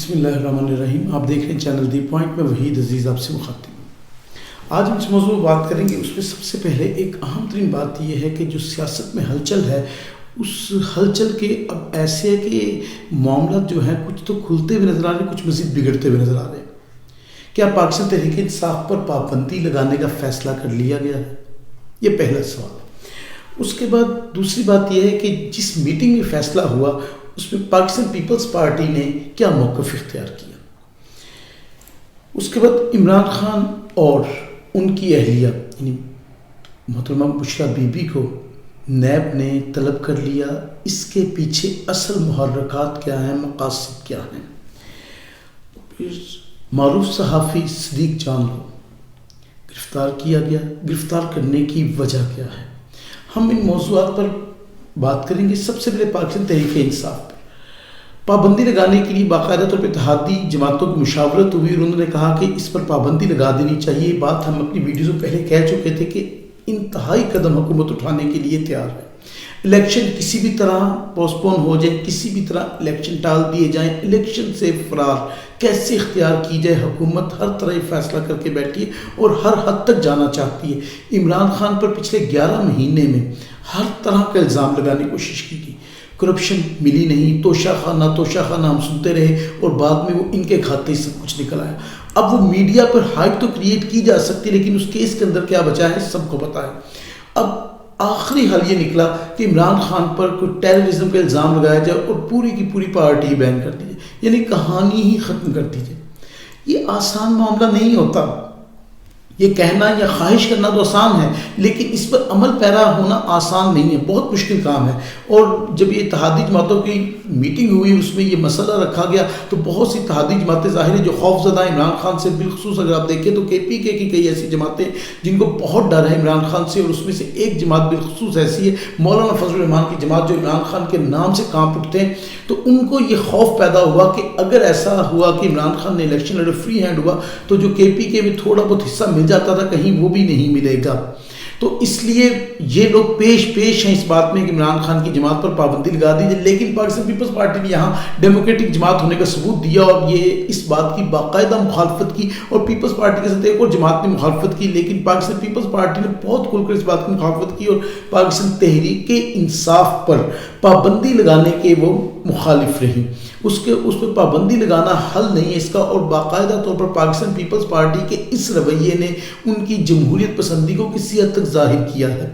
بسم اللہ الرحمن الرحیم. آپ دیکھ رہے ہیں چینل دی پوائنٹ میں وحید عزیز آپ سے مخاطب ہوں. آج ہم اس موضوع پر بات کریں گے. اس میں سب سے پہلے ایک اہم ترین بات یہ ہے کہ جو سیاست میں ہلچل ہے اس ہلچل کے اب ایسے ہے کہ معاملات جو ہیں کچھ تو کھلتے ہوئے نظر آ رہے ہیں, کچھ مزید بگڑتے ہوئے نظر آ رہے ہیں. کیا پاکستان تحریک انصاف پر پابندی لگانے کا فیصلہ کر لیا گیا ہے؟ یہ پہلا سوال. اس کے بعد دوسری بات یہ ہے کہ جس میٹنگ میں فیصلہ ہوا اس میں پاکستان پیپلز پارٹی نے کیا موقف اختیار کیا. اس کے بعد عمران خان اور ان کی اہلیہ یعنی محترمہ بشریٰ بی بی کو نیب نے طلب کر لیا. اس کے پیچھے اصل محرکات کیا ہیں, مقاصد کیا ہیں. پھر معروف صحافی صدیق جان کو گرفتار کیا گیا. گرفتار کرنے کی وجہ کیا ہے؟ ہم ان موضوعات پر بات کریں گے. سب سے پہلے پاکستان تحریک انصاف پر پابندی لگانے کے لیے باقاعدہ طور پہ اتحادی جماعتوں کی مشاورت ہوئی اور انہوں نے کہا کہ اس پر پابندی لگا دینی چاہیے. یہ بات ہم اپنی ویڈیوز میں پہلے کہہ چکے تھے کہ انتہائی قدم حکومت اٹھانے کے لیے تیار ہے. الیکشن کسی بھی طرح پوسٹپون ہو جائے, کسی بھی طرح الیکشن ٹال دیے جائیں, الیکشن سے فرار کیسے اختیار کی جائے, حکومت ہر طرح یہ فیصلہ کر کے بیٹھی ہے اور ہر حد تک جانا چاہتی ہے. عمران خان پر پچھلے 11 مہینے میں ہر طرح کا الزام لگانے کی کوشش کی گئی. کرپشن ملی نہیں, توشہ خانہ ہم سنتے رہے اور بعد میں وہ ان کے کھاتے ہی سب کچھ نکل آیا. اب وہ میڈیا پر ہائپ تو کریٹ کی جا سکتی لیکن اس کیس کے اندر کیا بچا ہے سب کو پتا ہے. اب آخری حل یہ نکلا کہ عمران خان پر کوئی ٹیررزم کا الزام لگایا جائے اور پوری کی پوری پارٹی بین کر دی جائے, یعنی کہانی ہی ختم کر دی جائے. یہ آسان معاملہ نہیں ہوتا. یہ کہنا یا خواہش کرنا تو آسان ہے لیکن اس پر عمل پیرا ہونا آسان نہیں ہے, بہت مشکل کام ہے. اور جب یہ اتحادی جماعتوں کی میٹنگ ہوئی اس میں یہ مسئلہ رکھا گیا تو بہت سی اتحادی جماعتیں ظاہر ہے جو خوف زدہ عمران خان سے, بالخصوص اگر آپ دیکھیں تو کے پی کے کی کئی ایسی جماعتیں جن کو بہت ڈر ہے عمران خان سے, اور اس میں سے ایک جماعت بالخصوص ایسی ہے مولانا فضل الرحمان کی جماعت جو عمران خان کے نام سے کانپ اٹھتے ہیں. تو ان کو یہ خوف پیدا ہوا کہ اگر ایسا ہوا کہ عمران خان نے الیکشن لڑے, فری ہینڈ ہوا, تو جو کے پی کے میں تھوڑا بہت حصہ مل جاتا تھا کہیں وہ بھی نہیں ملے گا. تو اس لیے یہ لوگ پیش ہیں اس بات میں کہ عمران خان کی جماعت پر پابندی لگا دی جائے. لیکن پاکستان پیپلز پارٹی نے یہاں ڈیموکریٹک جماعت ہونے کا ثبوت دیا اور یہ اس بات کی باقاعدہ مخالفت کی, اور پیپلز پارٹی کے ساتھ ایک اور جماعت نے مخالفت کی. لیکن پاکستان پیپلز پارٹی نے بہت کھل کر اس بات کی مخالفت کی اور پاکستان تحریک انصاف پر پابندی لگانے کے وہ مخالف رہی. اس پر پابندی لگانا حل نہیں ہے اس کا, اور باقاعدہ طور پر پاکستان پیپلز پارٹی کے اس رویے نے ان کی جمہوریت پسندی کو کسی حد تک ظاہر کیا ہے.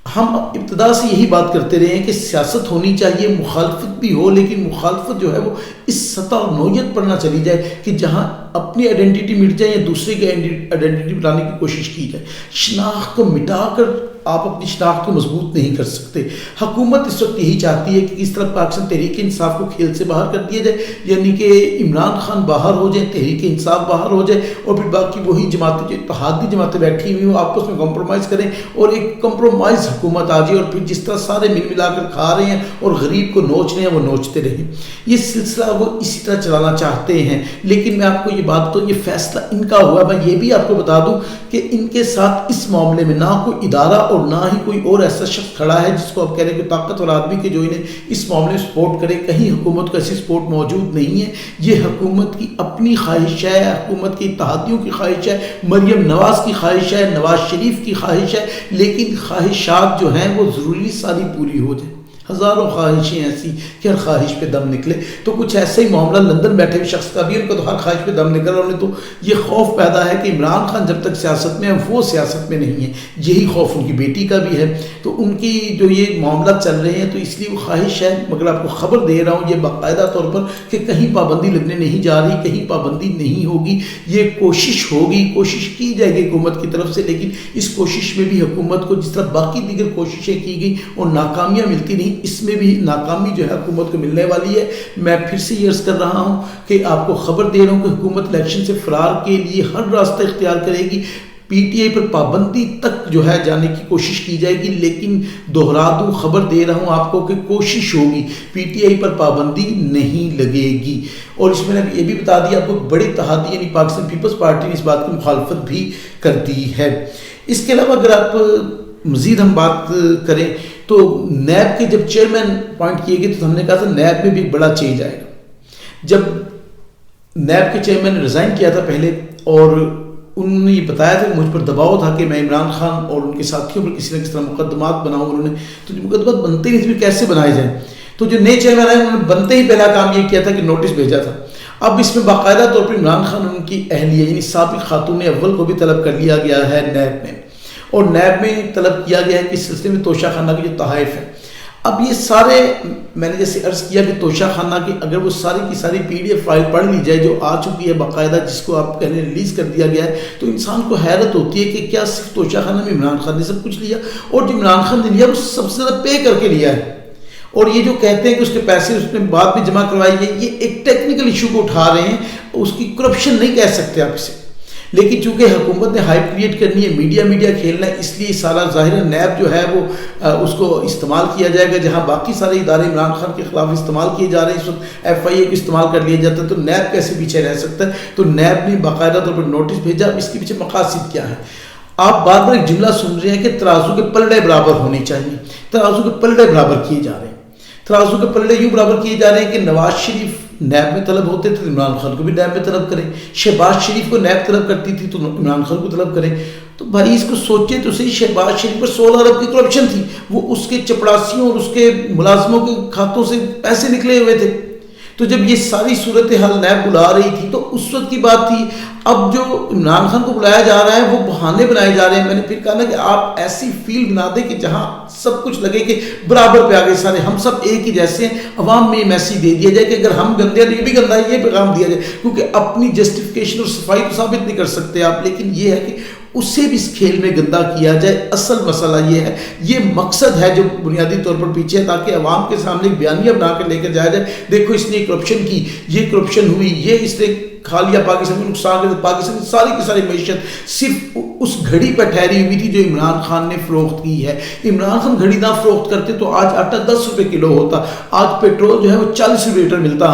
ہم ابتدا سے یہی بات کرتے رہے ہیں کہ سیاست ہونی چاہیے, مخالفت بھی ہو, لیکن مخالفت جو ہے وہ اس سطح اور نوعیت پر نہ چلی جائے کہ جہاں اپنی آئیڈینٹی مٹ جائے یا دوسرے کی آئیڈینٹی بتانے کی کوشش کی جائے. شناخت کو مٹا کر آپ اپنی شناخت کو مضبوط نہیں کر سکتے. حکومت اس وقت یہی چاہتی ہے کہ کس طرح پاکستان تحریک انصاف کو کھیل سے باہر کر دیا جائے, یعنی کہ عمران خان باہر ہو جائے, تحریک انصاف باہر ہو جائے, اور پھر باقی وہی جماعتیں جو اتحادی جماعتیں بیٹھی ہوئی وہ آپس میں کمپرومائز کریں اور ایک کمپرومائز حکومت آ جائے, اور پھر جس طرح سارے مل ملا کر کھا رہے ہیں اور غریب کو نوچ رہے ہیں وہ نوچتے رہیں. یہ سلسلہ وہ اسی طرح چلانا چاہتے ہیں. لیکن میں آپ کو یہ بات تو یہ فیصلہ ان کا ہوا. میں یہ بھی آپ کو بتا دوں کہ ان کے ساتھ اس معاملے میں نہ کوئی ادارہ اور نہ ہی کوئی اور ایسا شخص کھڑا ہے جس کو آپ کہہ رہے ہیں کہ طاقتور آدمی کے جو انہیں اس معاملے میں سپورٹ کرے. کہیں حکومت کو ایسی سپورٹ موجود نہیں ہے. یہ حکومت کی اپنی خواہش ہے, حکومت کے اتحادیوں کی خواہش ہے, مریم نواز کی خواہش ہے, نواز شریف کی خواہش ہے. لیکن خواہشات جو ہیں وہ ضروری ساری پوری ہو جائیں. ہزاروں خواہشیں ایسی کہ ہر خواہش پہ دم نکلے. تو کچھ ایسا ہی معاملہ لندن بیٹھے ہوئے شخص کا بھی, ان کو تو ہر خواہش پہ دم نکل رہا. انہیں تو یہ خوف پیدا ہے کہ عمران خان جب تک سیاست میں ہے وہ سیاست میں نہیں ہے. یہی خوف ان کی بیٹی کا بھی ہے. تو ان کی جو یہ معاملات چل رہے ہیں تو اس لیے وہ خواہش ہے, مگر آپ کو خبر دے رہا ہوں یہ باقاعدہ طور پر کہ کہیں پابندی لگنے نہیں جا رہی, کہیں پابندی نہیں ہوگی. یہ کوشش ہوگی, کوشش کی جائے گی حکومت کی طرف سے, لیکن اس کوشش میں بھی حکومت کو جس طرح باقی دیگر کوششیں کی گئی اور ناکامیاں ملتی رہیں, اس میں بھی ناکامی جو ہے حکومت کو ملنے والی ہے. میں پھر سے یہ عرض کر رہا ہوں کہ آپ کو خبر دے رہا ہوں کہ حکومت الیکشن سے فرار کے لیے ہر راستہ اختیار کرے گی. پی ٹی آئی پر پابندی تک جو ہے جانے کی کوشش کی جائے گی. لیکن دوہرا دوں, خبر دے رہا ہوں آپ کو کہ کوشش ہوگی, پی ٹی آئی پر پابندی نہیں لگے گی. اور اس میں نے یہ بھی بتا دیا آپ کو بڑے اتحادی یعنی پاکستان پیپلز پارٹی نے اس بات کی مخالفت بھی کر دی ہے. اس کے علاوہ اگر آپ مزید ہم بات کریں تو نیب کے جب چیئرمین اپوائنٹ کیے گئے تو ہم نے کہا تھا نیب میں بھی ایک بڑا چینج آئے گا. جب نیب کے چیئرمین نے ریزائن کیا تھا پہلے، اور انہوں نے یہ بتایا تھا کہ مجھ پر دباؤ تھا کہ میں عمران خان اور ان کے ساتھیوں پر کسی نہ کس طرح مقدمات بناؤں. انہوں نے تو جو مقدمات بنتے نہیں تھے کیسے بنائے جائیں، تو جو نئے چیئرمین آئے انہوں نے بنتے ہی پہلا کام یہ کیا تھا کہ نوٹس بھیجا تھا. اب اس میں باقاعدہ طور پر عمران خان ان کی اہلیہ یعنی سابق خاتون اول کو بھی طلب کر لیا گیا ہے نیب میں، اور نیب میں طلب کیا گیا ہے کہ اس سلسلے میں توشہ خانہ کے جو تحائف ہیں. اب یہ سارے میں نے جیسے عرض کیا کہ توشہ خانہ کی اگر وہ ساری کی ساری PDF فائل پڑھ لی جائے جو آ چکی ہے باقاعدہ، جس کو آپ کہنے ریلیز کر دیا گیا ہے، تو انسان کو حیرت ہوتی ہے کہ کیا صرف توشہ خانہ میں عمران خان نے سب کچھ لیا، اور جو عمران خان نے لیا وہ سب سے زیادہ پے کر کے لیا ہے. اور یہ جو کہتے ہیں کہ اس کے پیسے اس نے بعد میں جمع کروائی گئے، یہ ایک ٹیکنیکل ایشو کو اٹھا رہے ہیں، اس کی کرپشن نہیں کہہ سکتے آپ اسے. لیکن چونکہ حکومت نے ہائپ کریٹ کرنی ہے، میڈیا کھیلنا ہے، اس لیے سارا ظاہر نیب جو ہے وہ اس کو استعمال کیا جائے گا. جہاں باقی سارے ادارے عمران خان کے خلاف استعمال کیے جا رہے ہیں، اس وقت FIA کو استعمال کر لیا جاتا ہے، تو نیب کیسے پیچھے رہ سکتا ہے. تو نیب نے باقاعدہ طور پر نوٹس بھیجا. اب اس کے پیچھے مقاصد کیا ہے؟ آپ بار بار ایک جملہ سن رہے ہیں کہ ترازو کے پلڑے برابر ہونے چاہیے. ترازو کے پلڑے برابر کیے جا رہے ہیں. ترازو کے پلڑے یوں برابر کیے جا رہے ہیں کہ نواز شریف نیب میں طلب ہوتے تھے تو عمران خان کو بھی نیب میں طلب کریں، شہباز شریف کو نیب طلب کرتی تھی تو عمران خان کو طلب کریں. تو بھائی اس کو سوچے تو صحیح، شہباز شریف پر 16 ارب کی کرپشن تھی، وہ اس کے چپڑاسیوں اور اس کے ملازموں کے کھاتوں سے پیسے نکلے ہوئے تھے. تو جب یہ ساری صورتحال نیب بلا رہی تھی تو اس وقت کی بات تھی. اب جو عمران خان کو بلایا جا رہا ہے وہ بہانے بنائے جا رہے ہیں. میں نے پھر کہا نا کہ آپ ایسی فیل بنا دیں کہ جہاں سب کچھ لگے کہ برابر پہ آگے سارے ہم سب ایک ہی جیسے ہیں. عوام میں میسیج دے دیا جائے کہ اگر ہم گندے ہیں تو یہ بھی گندا ہے، یہ پیغام دیا جائے. کیونکہ اپنی جسٹیفیکیشن اور صفائی تو ثابت نہیں کر سکتے آپ، لیکن یہ ہے کہ اسے بھی اس کھیل میں گندا کیا جائے. اصل مسئلہ یہ ہے، یہ مقصد ہے جو بنیادی طور پر پیچھے ہے، تاکہ عوام کے سامنے ایک بیانیہ بنا کر لے کر جایا جائے. دیکھو اس نے کرپشن کی، یہ کرپشن ہوئی، یہ اس نے کھا لیا، پاکستان میں نقصان کر. پاکستان کی ساری کی ساری معیشت صرف اس گھڑی پر ٹھہری ہوئی تھی جو عمران خان نے فروخت کی ہے. عمران خان گھڑی نہ فروخت کرتے تو آج آٹا 10 روپے کلو ہوتا، آج پیٹرول جو ہے وہ 40 روپے لیٹر ملتا.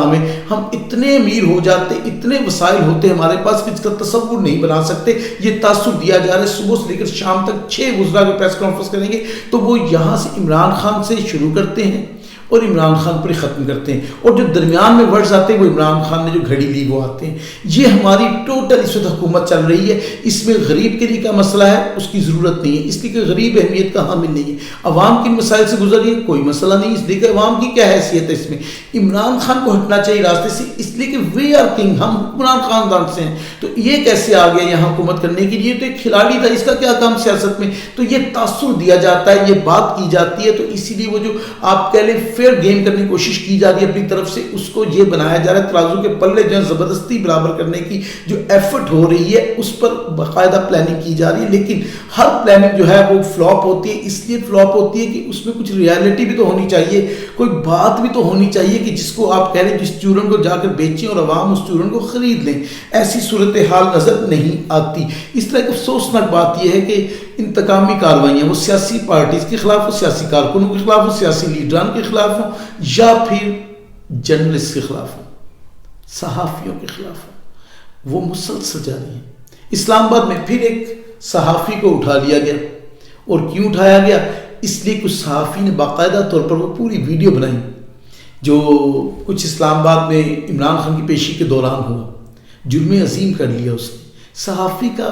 ہم اتنے امیر ہو جاتے، اتنے وسائل ہوتے ہمارے پاس کہ اس کا تصور نہیں بنا سکتے. یہ تاثر دیا جا رہا ہے. صبح سے لے کر شام تک 6 وزراء کی پریس کانفرنس کریں گے تو وہ یہاں سے عمران خان سے شروع کرتے ہیں اور عمران خان پر ختم کرتے ہیں، اور جو درمیان میں ورڈز آتے ہیں وہ عمران خان نے جو گھڑی لی وہ آتے ہیں. یہ ہماری ٹوٹل اس وقت حکومت چل رہی ہے. اس میں غریب کے لیے کیا مسئلہ ہے، اس کی ضرورت نہیں ہے، اس لیے کہ غریب اہمیت کا حامل نہیں ہے. عوام کی مسائل سے گزر رہی ہے، کوئی مسئلہ نہیں، اس لیے کہ عوام کی کیا حیثیت ہے اس میں. عمران خان کو ہٹنا چاہیے راستے سے، اس لیے کہ وی آر کنگ، ہم حکمران خاندان سے ہیں. تو یہ کیسے آ گیا یہاں حکومت کرنے کے لیے؟ تو ایک کھلاڑی تھا، اس کا کیا کام سیاست میں؟ تو یہ تاثر دیا جاتا ہے، یہ بات کی جاتی ہے. تو اسی لیے وہ جو آپ کہہ لیں فیئر گیم کرنے کی کوشش کی جا رہی ہے اپنی طرف سے، اس کو یہ بنایا جا رہا ہے. ترازو کے پلے جو ہے زبردستی برابر کرنے کی جو ایفرٹ ہو رہی ہے اس پر باقاعدہ پلاننگ کی جا رہی ہے. لیکن ہر پلاننگ جو ہے وہ فلاپ ہوتی ہے. اس لیے فلاپ ہوتی ہے کہ اس میں کچھ ریالٹی بھی تو ہونی چاہیے، کوئی بات بھی تو ہونی چاہیے کہ جس کو آپ کہہ رہے ہیں جس چورن کو جا کر بیچیں اور عوام اس چورن کو خرید لیں. ایسی صورتحال نظر نہیں آتی. اس طرح کی افسوسناک بات یہ ہے کہ انتقامی کاروائیاں وہ سیاسی پارٹیز کے خلاف ہو، سیاسی کارکنوں کے خلاف ہو، سیاسی لیڈران کے خلاف ہوں، یا پھر جرنلسٹ کے خلاف ہوں، صحافیوں کے خلاف ہوں، وہ مسلسل جاری ہیں. اسلام آباد میں پھر ایک صحافی کو اٹھا لیا گیا. اور کیوں اٹھایا گیا؟ اس لیے کچھ صحافی نے باقاعدہ طور پر وہ پوری ویڈیو بنائی جو کچھ اسلام آباد میں عمران خان کی پیشی کے دوران ہوا. جرم عظیم کر لیا اس نے. صحافی کا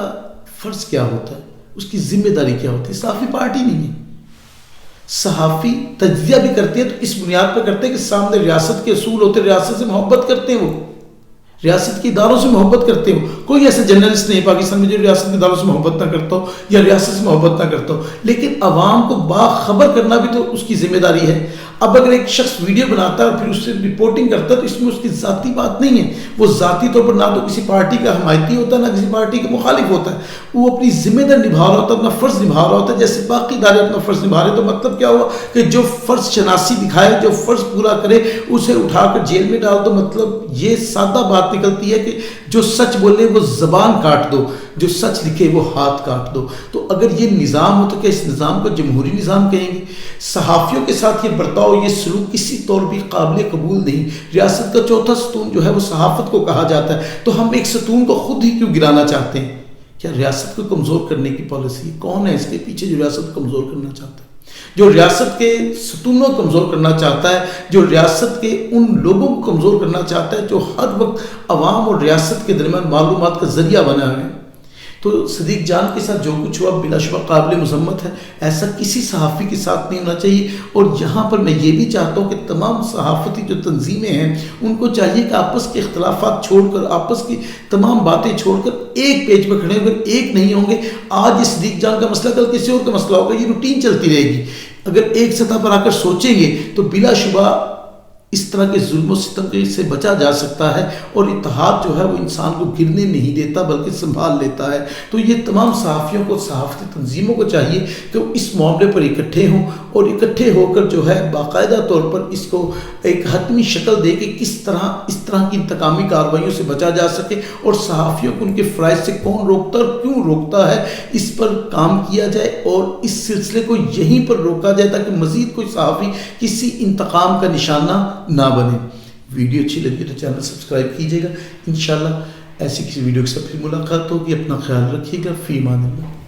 فرض کیا ہوتا ہے، اس کی ذمہ داری کیا ہوتی ہے؟ صحافی پارٹی نہیں ہے. صحافی تجزیہ بھی کرتے ہیں تو اس بنیاد پر کرتے ہیں کہ سامنے ریاست کے اصول ہوتے، ریاست سے محبت کرتے ہیں، وہ ریاست کے اداروں سے محبت کرتے ہو. کوئی ایسا جرنلسٹ نہیں پاکستان میں جو ریاست کے اداروں سے محبت نہ کرتا ہو یا ریاست سے محبت نہ کرتا ہو. لیکن عوام کو باخبر کرنا بھی تو اس کی ذمہ داری ہے. اب اگر ایک شخص ویڈیو بناتا ہے اور پھر اس سے رپورٹنگ کرتا ہے تو اس میں اس کی ذاتی بات نہیں ہے. وہ ذاتی طور پر نہ تو کسی پارٹی کا حمایتی ہوتا ہے نہ کسی پارٹی کا مخالف ہوتا ہے. وہ اپنی ذمہ داری نبھا رہا ہوتا ہے، اپنا فرض نبھا رہا ہوتا ہے جیسے باقی ادارے اپنا فرض نبھا رہے. تو مطلب کیا ہوا کہ جو فرض شناسی دکھائے، جو فرض پورا کرے، اسے اٹھا کر جیل میں ڈال دو. مطلب یہ سادہ بات نکلتی ہے کہ جو سچ بولے وہ زبان کاٹ دو، جو سچ لکھے وہ ہاتھ کاٹ دو. تو اگر یہ نظام ہو تو کیا اس نظام کو جمہوری نظام کہیں گے؟ صحافیوں کے ساتھ یہ برتاؤ، یہ سلوک کسی طور بھی قابل قبول نہیں. ریاست کا چوتھا ستون جو ہے وہ صحافت کو کہا جاتا ہے. تو ہم ایک ستون کو خود ہی کیوں گرانا چاہتے ہیں؟ کیا ریاست کو کمزور کرنے کی پالیسی ہے؟ کون ہے اس کے پیچھے جو ریاست کو کمزور کرنا چاہتا ہے؟ جو ریاست کے ستونوں کو کمزور کرنا چاہتا ہے، جو ریاست کے ان لوگوں کو کمزور کرنا چاہتا ہے جو ہر وقت عوام اور ریاست کے درمیان معلومات کا ذریعہ بنا ہے۔ تو صدیق جان کے ساتھ جو کچھ ہوا بلا شبہ قابل مذمت ہے، ایسا کسی صحافی کے ساتھ نہیں ہونا چاہیے۔ اور یہاں پر میں یہ بھی چاہتا ہوں کہ تمام صحافتی جو تنظیمیں ہیں ان کو چاہیے کہ آپس کے اختلافات چھوڑ کر، آپس کی تمام باتیں چھوڑ کر ایک پیج پہ کھڑے ہو کر ایک نہیں ہوں گے۔ آج یہ صدیق جان کا مسئلہ، کل کسی اور کا مسئلہ ہوگا، یہ روٹین چلتی رہے گی۔ اگر ایک سطح پر آ کر سوچیں گے تو بلا شبہ اس طرح کے ظلم و ستم سے بچا جا سکتا ہے، اور اتحاد جو ہے وہ انسان کو گرنے نہیں دیتا بلکہ سنبھال لیتا ہے۔ تو یہ تمام صحافیوں کو، صحافتی تنظیموں کو چاہیے کہ وہ اس معاملے پر اکٹھے ہوں، اور اکٹھے ہو کر جو ہے باقاعدہ طور پر اس کو ایک حتمی شکل دے کہ کس طرح اس طرح کی انتقامی کارروائیوں سے بچا جا سکے، اور صحافیوں کو ان کے فرائض سے کون روکتا اور کیوں روکتا ہے اس پر کام کیا جائے، اور اس سلسلے کو یہیں پر روکا جائے تاکہ مزید کوئی صحافی کسی انتقام کا نشانہ نہ بنے۔ ویڈیو اچھی لگی تو چینل سبسکرائب کیجیے گا۔ انشاءاللہ ایسی کسی ویڈیو کے ساتھ پھر ملاقات ہوگی۔ اپنا خیال رکھیے گا۔ فی امان اللہ۔